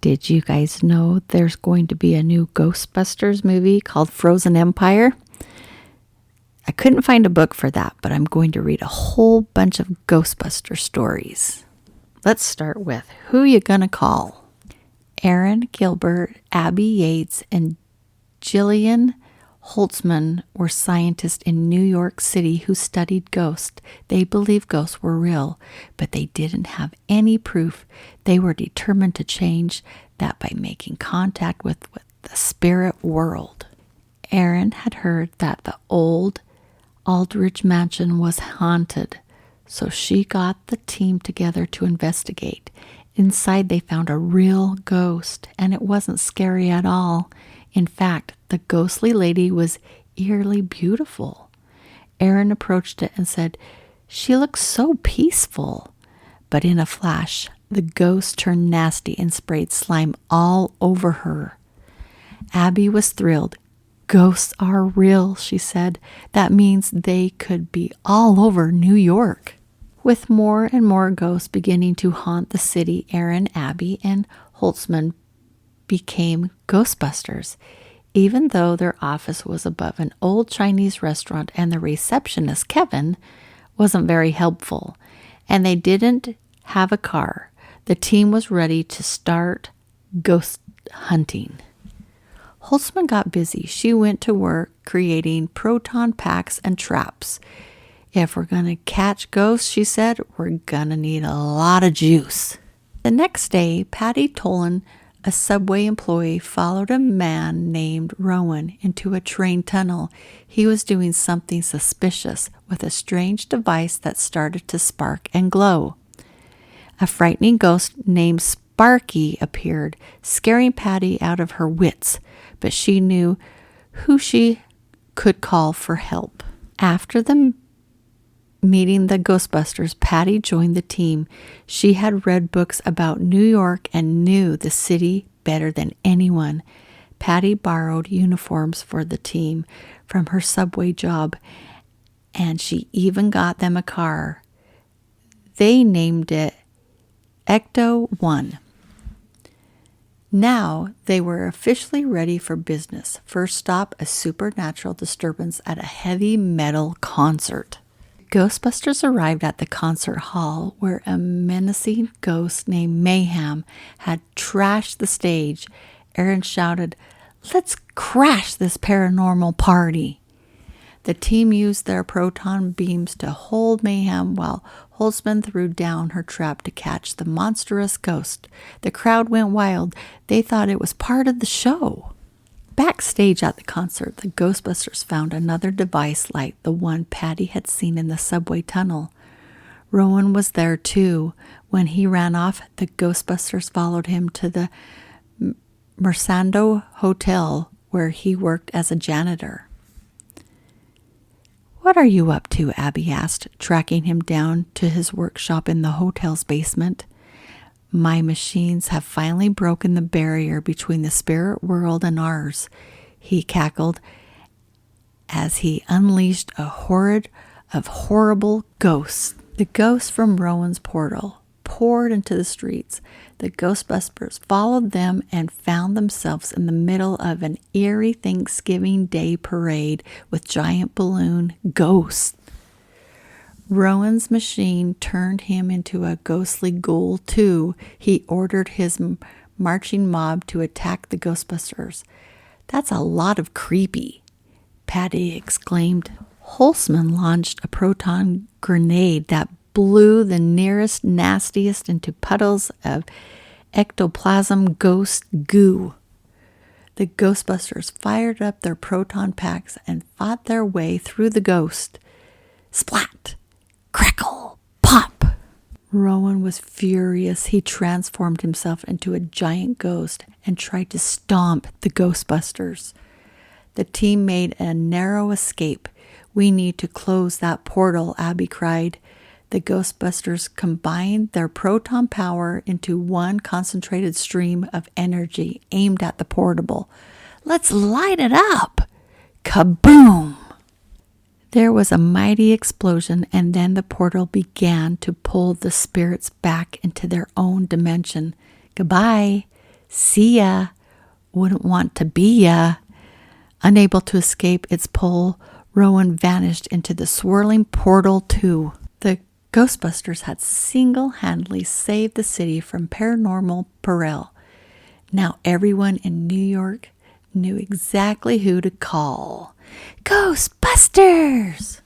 Did you guys know there's going to be a new Ghostbusters movie called Frozen Empire? I couldn't find a book for that, but I'm going to read a whole bunch of Ghostbuster stories. Let's start with Who You Gonna Call? Aaron Gilbert, Abby Yates, and Jillian Holtzman were scientists in New York City who studied ghosts. They believed ghosts were real, but they didn't have any proof. They were determined to change that by making contact with the spirit world. Aaron had heard that the old Aldrich mansion was haunted, so she got the team together to investigate. Inside, they found a real ghost, and it wasn't scary at all. In fact, the ghostly lady was eerily beautiful. Aaron approached it and said, "She looks so peaceful." But in a flash, the ghost turned nasty and sprayed slime all over her. Abby was thrilled. "Ghosts are real," she said. "That means they could be all over New York." With more and more ghosts beginning to haunt the city, Aaron, Abby, and Holtzman became Ghostbusters. Even though their office was above an old Chinese restaurant and the receptionist, Kevin, wasn't very helpful, and they didn't have a car, the team was ready to start ghost hunting. Holtzman got busy. She went to work creating proton packs and traps. "If we're going to catch ghosts," she said, "we're going to need a lot of juice." The next day, Patty Tolan, a subway employee, followed a man named Rowan into a train tunnel. He was doing something suspicious with a strange device that started to spark and glow. A frightening ghost named Sparky appeared, scaring Patty out of her wits, but she knew who she could call for help. After meeting the Ghostbusters, Patty joined the team. She had read books about New York and knew the city better than anyone. Patty borrowed uniforms for the team from her subway job, and she even got them a car. They named it Ecto 1. Now they were officially ready for business. First stop, a supernatural disturbance at a heavy metal concert. Ghostbusters arrived at the concert hall where a menacing ghost named Mayhem had trashed the stage. Aaron shouted, "Let's crash this paranormal party." The team used their proton beams to hold Mayhem while Holtzman threw down her trap to catch the monstrous ghost. The crowd went wild. They thought it was part of the show. Backstage at the concert, the Ghostbusters found another device like the one Patty had seen in the subway tunnel. Rowan was there too. When he ran off, the Ghostbusters followed him to the Mersando Hotel, where he worked as a janitor. "What are you up to?" Abby asked, tracking him down to his workshop in the hotel's basement. "My machines have finally broken the barrier between the spirit world and ours," he cackled as he unleashed a horde of horrible ghosts. The ghosts from Rowan's portal poured into the streets. The Ghostbusters followed them and found themselves in the middle of an eerie Thanksgiving Day parade with giant balloon ghosts. Rowan's machine turned him into a ghostly ghoul, too. He ordered his marching mob to attack the Ghostbusters. "That's a lot of creepy," Patty exclaimed. Holtzman launched a proton grenade that blew the nearest nastiest into puddles of ectoplasm ghost goo. The Ghostbusters fired up their proton packs and fought their way through the ghost. Splat! Crackle! Pop! Rowan was furious. He transformed himself into a giant ghost and tried to stomp the Ghostbusters. The team made a narrow escape. "We need to close that portal," Abby cried. The Ghostbusters combined their proton power into one concentrated stream of energy aimed at the portal. "Let's light it up!" Kaboom! There was a mighty explosion, and then the portal began to pull the spirits back into their own dimension. "Goodbye," See ya. Wouldn't want to be ya. Unable to escape its pull, Rowan vanished into the swirling portal too. The Ghostbusters had single-handedly saved the city from paranormal peril. Now everyone in New York knew exactly who to call. Ghostbusters!